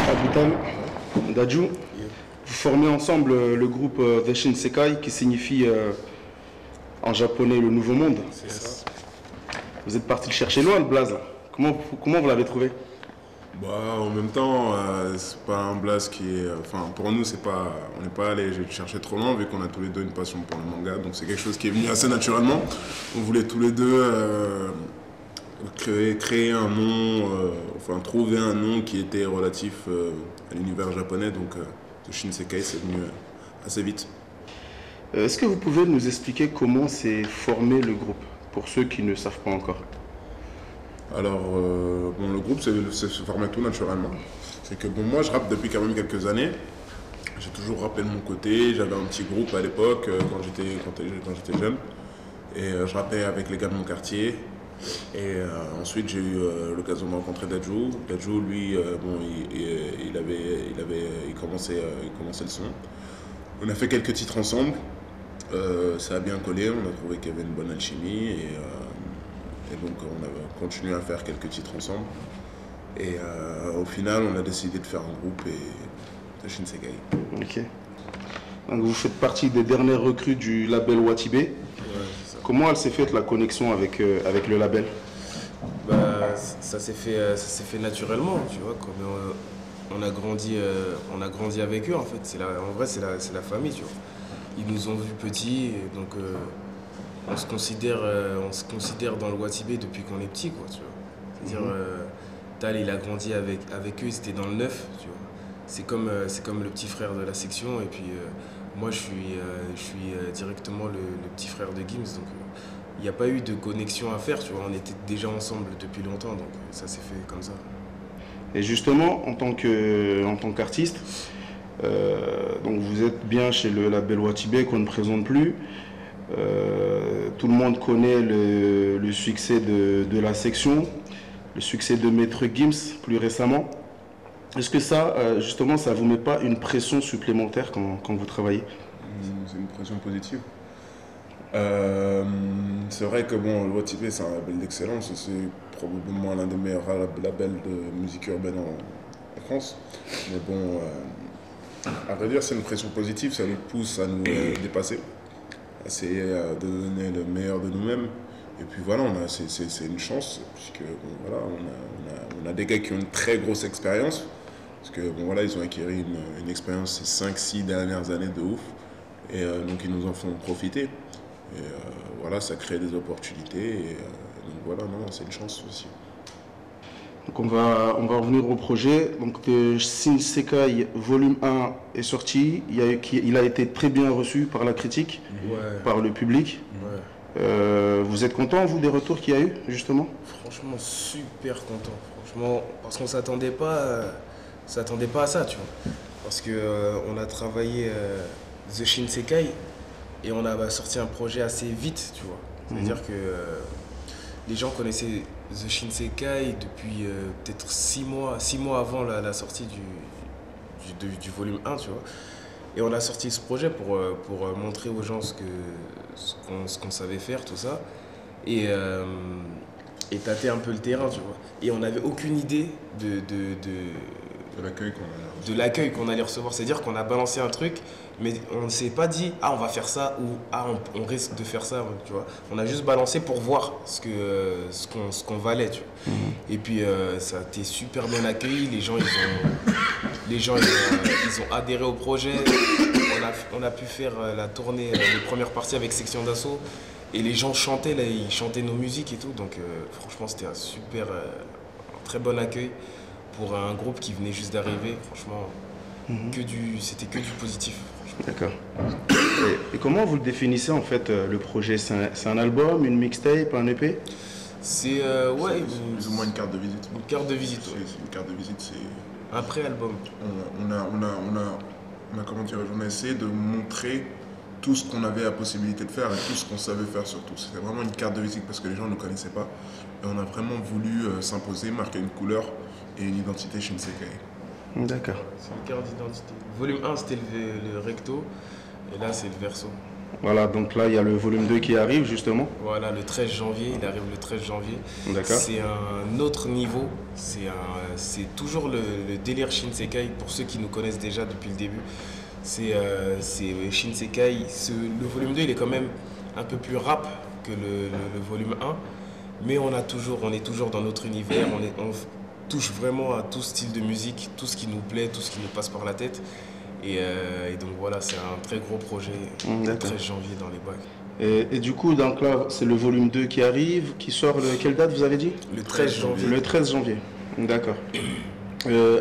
Abutan, Ouais. Dadju, vous formez ensemble le groupe The Shinsekai qui signifie en japonais le nouveau monde. C'est ça. Vous êtes parti le chercher loin, le blaze. Comment vous l'avez trouvé? Bah, en même temps, c'est pas un blast qui est. Enfin, pour nous, c'est pas. On n'est pas allé chercher trop loin, vu qu'on a tous les deux une passion pour le manga. Donc, c'est quelque chose qui est venu assez naturellement. On voulait tous les deux créer un nom, enfin, trouver un nom qui était relatif à l'univers japonais. Donc, The Shinsekai, c'est venu assez vite. Est-ce que vous pouvez nous expliquer comment s'est formé le groupe, pour ceux qui ne savent pas encore? Alors, bon, le groupe se formait tout naturellement. C'est que bon, moi, je rappe depuis quand même quelques années. J'ai toujours rappé de mon côté. J'avais un petit groupe à l'époque, quand j'étais jeune. Et je rappais avec les gars de mon quartier. Et ensuite, j'ai eu l'occasion de rencontrer Dadju. Dadju, lui, bon, il commençait le son. On a fait quelques titres ensemble. Ça a bien collé. On a trouvé qu'il y avait une bonne alchimie. Et donc on a continué à faire quelques titres ensemble. Et au final, on a décidé de faire un groupe et de Shinsekai. Ok. Donc vous faites partie des dernières recrues du label Watibe. Ouais, c'est ça. Comment elle s'est faite la connexion avec le label? Bah, ça s'est fait naturellement, tu vois, comme on a grandi avec eux en fait. En vrai, c'est la famille, tu vois. Ils nous ont vus petits, et donc on se considère dans le Watibe depuis qu'on est petit, quoi, tu vois. C'est-à-dire, Tal, il a grandi avec eux, c'était dans le 9, tu vois. C'est comme le petit frère de la section, et puis moi, je suis directement le petit frère de Gims, donc il n'y a pas eu de connexion à faire, tu vois. On était déjà ensemble depuis longtemps, donc ça s'est fait comme ça. Et justement, en tant qu'artiste, donc vous êtes bien chez le label Watibe qu'on ne présente plus. Tout le monde connaît le succès de la section, le succès de Maître Gims plus récemment. Est-ce que ça, justement, ça ne vous met pas une pression supplémentaire quand vous travaillez? C'est une pression positive. C'est vrai que bon, le Watibe, c'est un label d'excellence. C'est probablement l'un des meilleurs labels de musique urbaine en France. Mais bon, à vrai dire, c'est une pression positive. Ça nous pousse à nous dépasser, à essayer de donner le meilleur de nous-mêmes. Et puis voilà, c'est une chance, puisque bon, voilà, on a des gars qui ont une très grosse expérience. Parce que bon, voilà, ils ont acquis une expérience ces 5-6 dernières années de ouf. Et donc ils nous en font profiter. Et voilà, ça crée des opportunités. Et donc voilà, non, c'est une chance aussi. Donc on va revenir au projet. Donc Shinsekai volume 1 est sorti. Il a été très bien reçu par la critique, Ouais. par le public. Ouais. Vous êtes content, vous, des retours qu'il y a eu, justement? Franchement, super content. Franchement, parce qu'on s'attendait pas à ça, tu vois. Parce que on a travaillé The Shinsekai et on a sorti un projet assez vite, tu vois. C'est-à-dire que les gens connaissaient The Shinsekai depuis peut-être 6 mois avant la sortie du volume 1, tu vois. Et on a sorti ce projet pour montrer aux gens ce qu'on savait faire, tout ça. Et tâter un peu le terrain, tu vois. Et on n'avait aucune idée de l'accueil qu'on allait recevoir. C'est-à-dire qu'on a balancé un truc, mais on ne s'est pas dit « Ah, on va faire ça » ou « Ah, on risque de faire ça », tu vois. On a juste balancé pour voir ce qu'on valait, tu vois. Et puis, ça a été super bien accueilli. Les gens, ils ont adhéré au projet. On a pu faire la tournée, les premières parties avec Section d'Assaut. Et les gens chantaient, là, ils chantaient nos musiques et tout. Donc, franchement, c'était un très bon accueil pour un groupe qui venait juste d'arriver. Franchement, c'était que du positif. D'accord. Et comment vous le définissez, en fait, le projet? C'est un album, une mixtape, un EP? C'est C'est plus ou moins une carte de visite. une carte de visite. Ouais. C'est une carte de visite. C'est Un pré-album. Comment dire, on a essayé de montrer tout ce qu'on avait la possibilité de faire et tout ce qu'on savait faire surtout. C'était vraiment une carte de visite parce que les gens ne nous connaissaient pas. Et on a vraiment voulu s'imposer, marquer une couleur et une identité Shinsekai. D'accord. C'est une carte d'identité. Volume 1, c'était le recto. Et là, c'est le verso. Voilà, donc là, il y a le volume 2 qui arrive, justement. Voilà, le 13 janvier, il arrive le 13 janvier. D'accord. C'est un autre niveau, c'est toujours le délire Shinsekai, pour ceux qui nous connaissent déjà depuis le début. C'est Shinsekai, le volume 2, il est quand même un peu plus rap que le volume 1, mais on est toujours dans notre univers, on touche vraiment à tout style de musique, tout ce qui nous plaît, tout ce qui nous passe par la tête. Et donc voilà, c'est un très gros projet, le 13 janvier dans les bacs. Et du coup, donc là, c'est le volume 2 qui arrive, qui sort quelle date vous avez dit? Le 13 janvier. Le 13 janvier, d'accord.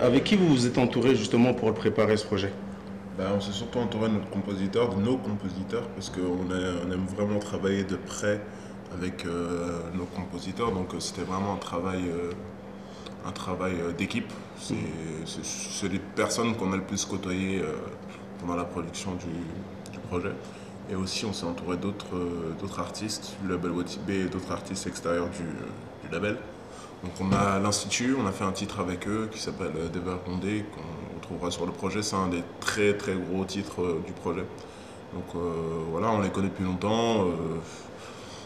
Avec qui vous vous êtes entouré justement pour préparer ce projet? On s'est surtout entouré de nos compositeurs, parce qu'on aime vraiment travailler de près avec nos compositeurs, donc c'était vraiment un travail d'équipe. C'est les personnes qu'on a le plus côtoyées pendant la production du projet. Et aussi, on s'est entouré d'autres artistes du label Wotibé et d'autres artistes extérieurs du label. Donc on a l'Institut, on a fait un titre avec eux qui s'appelle Dever Condé, qu'on retrouvera sur le projet. C'est un des très très gros titres du projet. Donc voilà, on les connaît depuis longtemps.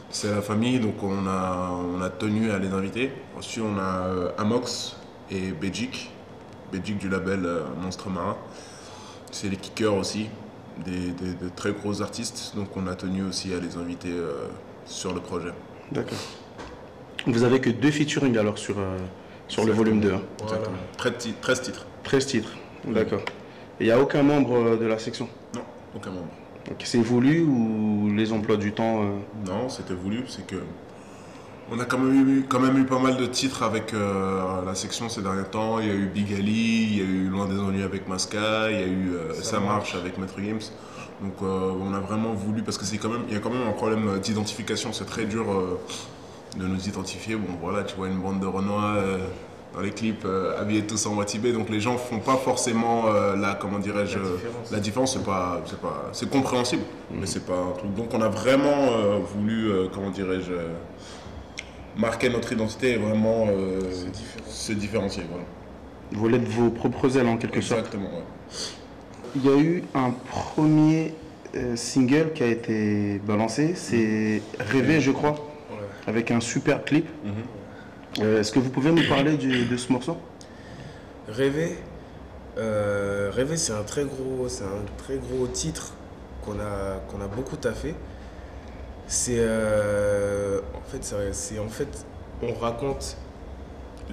C'est la famille, donc on a tenu à les inviter. Ensuite, on a Amox et Belgique du label Monstre Marin. C'est les kickers aussi, de très gros artistes, donc on a tenu aussi à les inviter sur le projet. D'accord. Vous avez que 2 featuring alors sur le volume 2. Hein. Voilà. 13 titres. 13 titres, d'accord. Et il n'y a aucun membre de la section? Non, aucun membre. Donc, c'est voulu ou les emplois du temps Non, c'était voulu, c'est que on a quand même eu pas mal de titres avec la section ces derniers temps. Il y a eu Big Ali, il y a eu Loin des ennuis avec Masca, il y a eu Ça marche avec Maître Gims. Donc on a vraiment voulu, parce que il y a quand même un problème d'identification, c'est très dur de nous identifier. Bon voilà, tu vois une bande de Renois dans les clips habillés tous en Wotibé, donc les gens font pas forcément la différence. C'est compréhensible, mais c'est pas un truc. Donc on a vraiment voulu marquer notre identité et vraiment se différencier. Voilà. Voler de vos propres ailes en quelque sorte. Exactement, ouais. Il y a eu un premier single qui a été balancé, c'est Rêver, je crois, avec un super clip. Est-ce que vous pouvez nous parler de ce morceau? Rêver, c'est un très gros titre qu'on a beaucoup taffé. En fait, on raconte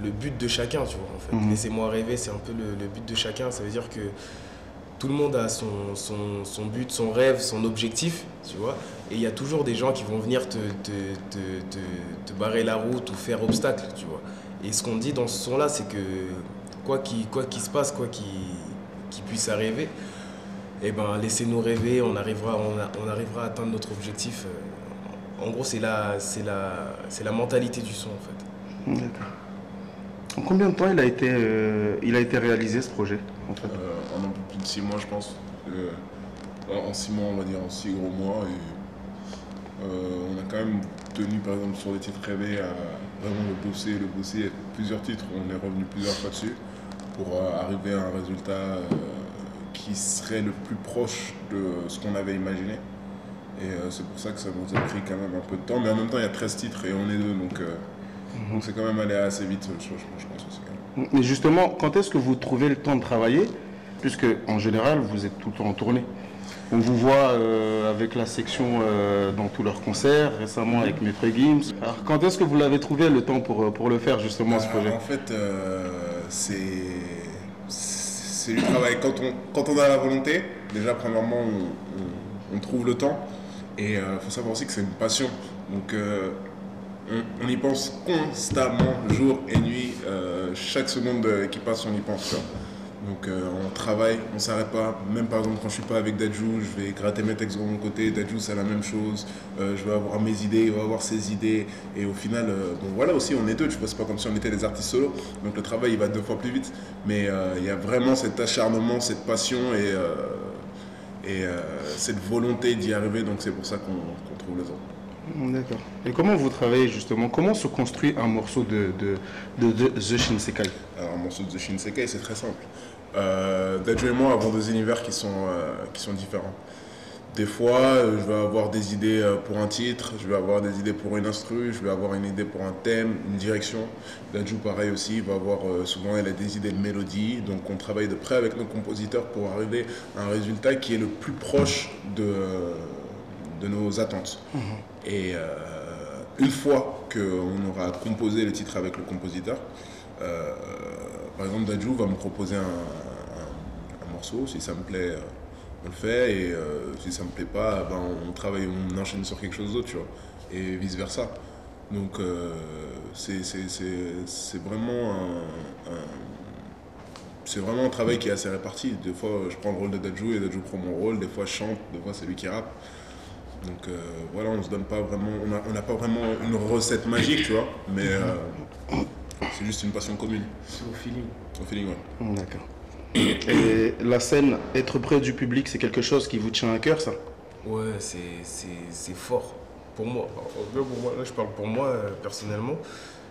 le but de chacun, tu vois. En fait. Laissez-moi rêver, c'est un peu le but de chacun. Ça veut dire que tout le monde a son but, son rêve, son objectif, tu vois. Et il y a toujours des gens qui vont venir te barrer la route ou faire obstacle, tu vois. Et ce qu'on dit dans ce son-là, c'est que quoi qu'il se passe, quoi qu'il puisse arriver, eh ben, laissez-nous rêver, on arrivera à atteindre notre objectif. En gros, c'est la mentalité du son, en fait. D'accord. En combien de temps il a été réalisé, ce projet, en fait? En un peu plus de 6 mois, je pense. En 6 mois, on va dire, en 6 gros mois. Et on a quand même tenu, par exemple, sur les titres rêvés, à vraiment le bosser. Il y a plusieurs titres, on est revenu plusieurs fois dessus pour arriver à un résultat qui serait le plus proche de ce qu'on avait imaginé. Et c'est pour ça que ça nous a pris quand même un peu de temps. Mais en même temps, il y a 13 titres et on est 2, donc c'est quand même allé assez vite, je pense aussi. Mais justement, quand est-ce que vous trouvez le temps de travailler? Puisque, en général, vous êtes tout le temps en tournée. On vous voit avec la section dans tous leurs concerts, récemment avec Maître Gims. Alors, quand est-ce que vous l'avez trouvé le temps pour le faire, justement, ce projet? En fait, c'est du travail. Quand on a la volonté, déjà, premièrement, on trouve le temps. Et il faut savoir aussi que c'est une passion. Donc, on y pense constamment, jour et nuit. Chaque seconde qui passe, on y pense. Quoi. Donc, on travaille, on ne s'arrête pas. Même par exemple, quand je ne suis pas avec Dadju, je vais gratter mes textes de mon côté. Dadju, c'est la même chose. Je vais avoir mes idées, il va avoir ses idées. Et au final, bon, voilà aussi, on est 2. Tu vois, c'est pas comme si on était des artistes solo. Donc, le travail, il va 2 fois plus vite. Mais il y a vraiment cet acharnement, cette passion et cette volonté d'y arriver. Donc, c'est pour ça qu'on trouve le temps. D'accord. Et comment vous travaillez justement? Comment se construit un morceau de The Shinsekai? Alors, un morceau de The Shinsekai, c'est très simple. Dadju et moi avons 2 univers qui sont différents. Des fois, je vais avoir des idées pour un titre, je vais avoir des idées pour une instru, je vais avoir une idée pour un thème, une direction. Dadju, pareil aussi, il va avoir souvent elle a des idées de mélodie. Donc, on travaille de près avec nos compositeurs pour arriver à un résultat qui est le plus proche de nos attentes. Et une fois qu'on aura composé le titre avec le compositeur, par exemple, Dadju va me proposer un morceau, si ça me plaît. On le fait et si ça me plaît pas, ben on travaille, on enchaîne sur quelque chose d'autre, tu vois, et vice versa. Donc c'est vraiment c'est vraiment un travail qui est assez réparti. Des fois je prends le rôle de Dadju et Dadju prend mon rôle, des fois je chante, des fois c'est lui qui rappe. Donc voilà, on se donne pas vraiment, on n'a pas vraiment une recette magique, tu vois, mais c'est juste une passion commune. C'est au feeling. Au feeling, ouais. D'accord. Et la scène, être près du public, c'est quelque chose qui vous tient à cœur, ça? Ouais, c'est fort. Pour moi, là je parle pour moi personnellement,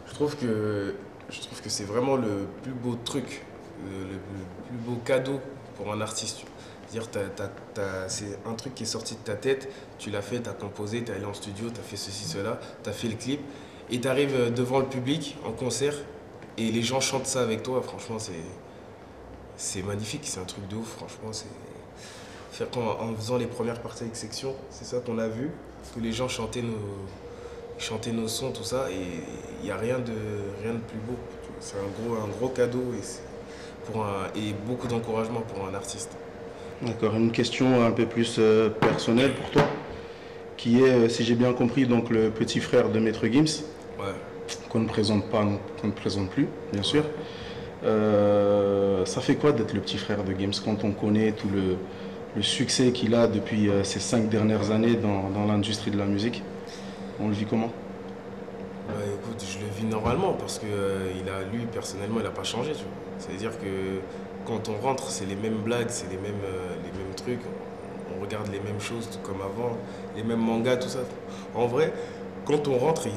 je trouve que c'est vraiment le plus beau truc, le plus beau cadeau pour un artiste. C'est-à-dire, c'est un truc qui est sorti de ta tête, tu l'as fait, tu as composé, tu es allé en studio, tu as fait ceci, cela, tu as fait le clip, et tu arrives devant le public en concert, et les gens chantent ça avec toi, franchement, c'est magnifique, c'est un truc de ouf, franchement. En faisant les premières parties avec Section, c'est ça qu'on a vu, que les gens chantaient nos sons, tout ça, et il n'y a rien de plus beau. C'est un gros cadeau et beaucoup d'encouragement pour un artiste. D'accord, une question un peu plus personnelle pour toi, qui est, si j'ai bien compris, donc le petit frère de Maître Gims, Ouais. qu'on ne présente pas, qu'on ne présente plus, bien sûr. Ça fait quoi d'être le petit frère de Gims quand on connaît tout le succès qu'il a depuis ces 5 dernières années dans l'industrie de la musique? On le vit comment? Bah, écoute, je le vis normalement parce que lui, personnellement, il n'a pas changé. Tu vois. C'est-à-dire que quand on rentre, c'est les mêmes blagues, c'est les mêmes trucs. On regarde les mêmes choses tout comme avant, les mêmes mangas, tout ça. En vrai, quand on rentre, il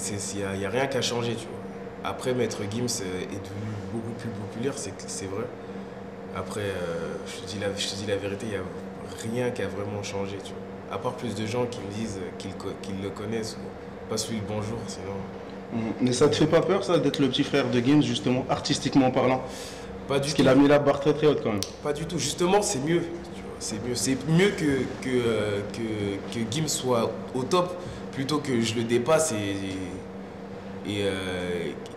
n'y a rien qu'à changer. Tu vois. Après, Maître Gims est devenu beaucoup plus populaire, c'est vrai. Après, je te dis la vérité, il n'y a rien qui a vraiment changé. Tu vois. À part plus de gens qui me disent qu'ils le connaissent ou passe-lui le bonjour, sinon... Mais ça te fait pas peur, ça, d'être le petit frère de Gims, justement, artistiquement parlant? Pas du Parce tout. qu'il a mis la barre très très haute quand même. Pas du tout. Justement, c'est mieux. Tu vois. C'est mieux que Gims soit au top plutôt que je le dépasse et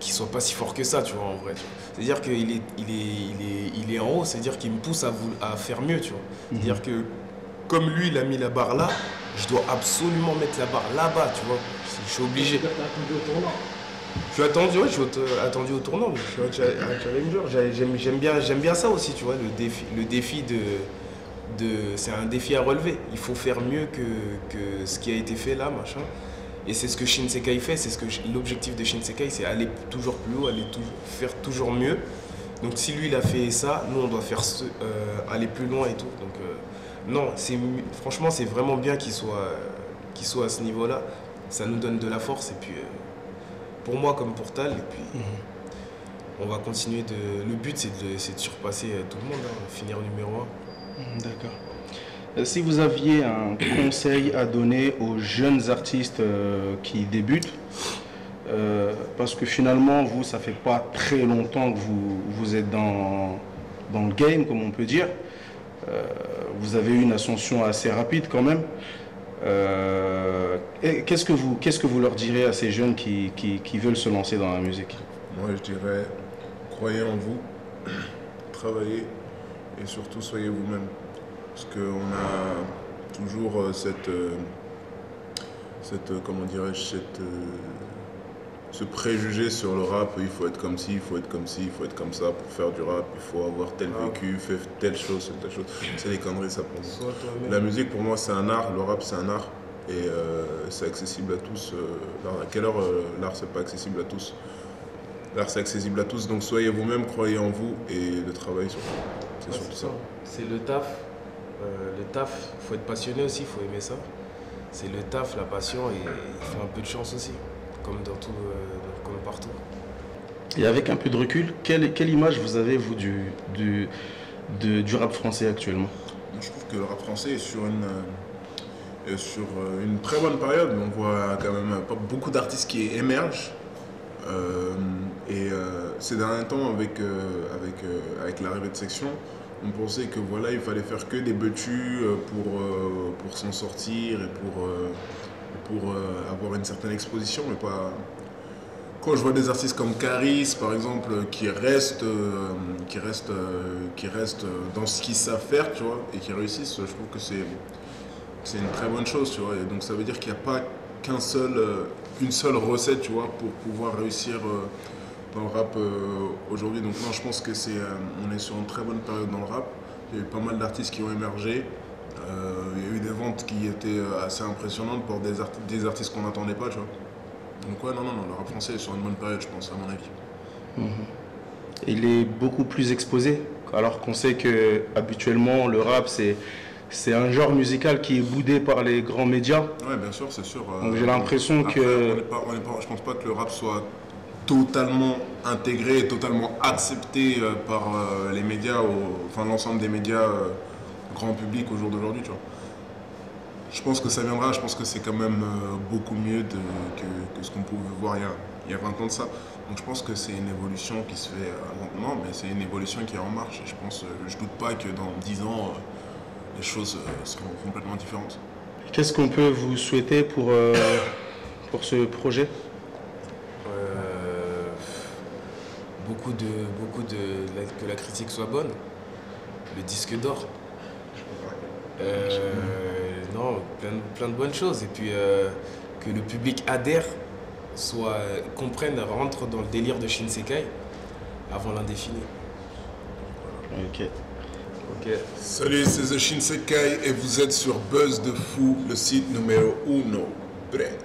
qu'il soit pas si fort que ça, tu vois, en vrai. C'est-à-dire qu'il est en haut, c'est-à-dire qu'il me pousse à faire mieux, tu vois. C'est-à-dire que comme lui, il a mis la barre là, je dois absolument mettre la barre là-bas, tu vois. Je suis obligé. Je suis attendu, ouais, attendu au tournant, mais je suis un challenger. J'aime bien ça aussi, tu vois, le défi c'est un défi à relever. Il faut faire mieux que ce qui a été fait là, machin. Et c'est ce que Shinsekai fait, l'objectif de Shinsekai, c'est aller toujours plus haut, faire toujours mieux. Donc si lui il a fait ça, nous on doit faire aller plus loin et tout. Donc non, franchement c'est vraiment bien qu'il soit à ce niveau-là. Ça nous donne de la force et puis pour moi comme pour Tal, et puis on va continuer le but c'est de surpasser tout le monde, hein, finir numéro 1. D'accord. Si vous aviez un conseil à donner aux jeunes artistes qui débutent, parce que finalement, vous, ça fait pas très longtemps que vous êtes dans le game, comme on peut dire. Vous avez eu une ascension assez rapide quand même. Qu'est-ce que vous leur direz à ces jeunes qui veulent se lancer dans la musique? Moi, je dirais, croyez en vous, travaillez et surtout soyez vous-même. Parce qu'on a toujours comment dirais-je, ce préjugé sur le rap, il faut être comme ci, il faut être comme ci, il faut être comme ça pour faire du rap, il faut avoir tel vécu, faire telle chose. C'est des conneries ça pour moi. La musique pour moi c'est un art, le rap c'est un art et c'est accessible à tous. À quelle heure l'art c'est pas accessible à tous? L'art c'est accessible à tous, donc soyez vous-même, croyez en vous et le travail sur vous. C'est surtout ça. C'est le taf. Le taf, il faut être passionné aussi, il faut aimer ça. C'est le taf, la passion et il faut un peu de chance aussi, comme comme partout. Et avec un peu de recul, quelle image vous avez, vous, du rap français actuellement? Je trouve que le rap français est sur sur une très bonne période. On voit quand même pas beaucoup d'artistes qui émergent. Ces derniers temps, avec l'arrivée de Section, on pensait que voilà, il fallait faire que des betus pour s'en sortir et pour avoir une certaine exposition, mais pas. Quand je vois des artistes comme Caris, par exemple, qui restent dans ce qu'ils savent faire, tu vois, et qui réussissent, je trouve que c'est une très bonne chose, tu vois. Et donc ça veut dire qu'il n'y a pas qu'une seule recette, tu vois, pour pouvoir réussir dans le rap aujourd'hui. Donc non, je pense que on est sur une très bonne période dans le rap. Il y a eu pas mal d'artistes qui ont émergé. Il y a eu des ventes qui étaient assez impressionnantes pour des artistes qu'on n'attendait pas, tu vois. Donc ouais, non, le rap français est sur une bonne période, je pense, à mon avis. Il est beaucoup plus exposé, alors qu'on sait que habituellement le rap c'est un genre musical qui est boudé par les grands médias. Ouais, bien sûr, c'est sûr. Donc j'ai l'impression que... Je pense pas que le rap soit totalement intégré, totalement accepté par les médias, enfin l'ensemble des médias grand public au jour d'aujourd'hui, tu vois. Je pense que ça viendra, je pense que c'est quand même beaucoup mieux que ce qu'on pouvait voir il y a 20 ans de ça. Donc je pense que c'est une évolution qui se fait lentement, mais c'est une évolution qui est en marche. Et je doute pas que dans 10 ans, les choses seront complètement différentes. Qu'est-ce qu'on peut vous souhaiter pour ce projet? Que la critique soit bonne, le disque d'or. Non, plein de bonnes choses. Et puis que le public adhère, comprenne, rentre dans le délire de Shinsekai avant l'indéfini. Ok. Salut, c'est The Shinsekai et vous êtes sur Buzz de Fou, le site numéro 1. Prêt.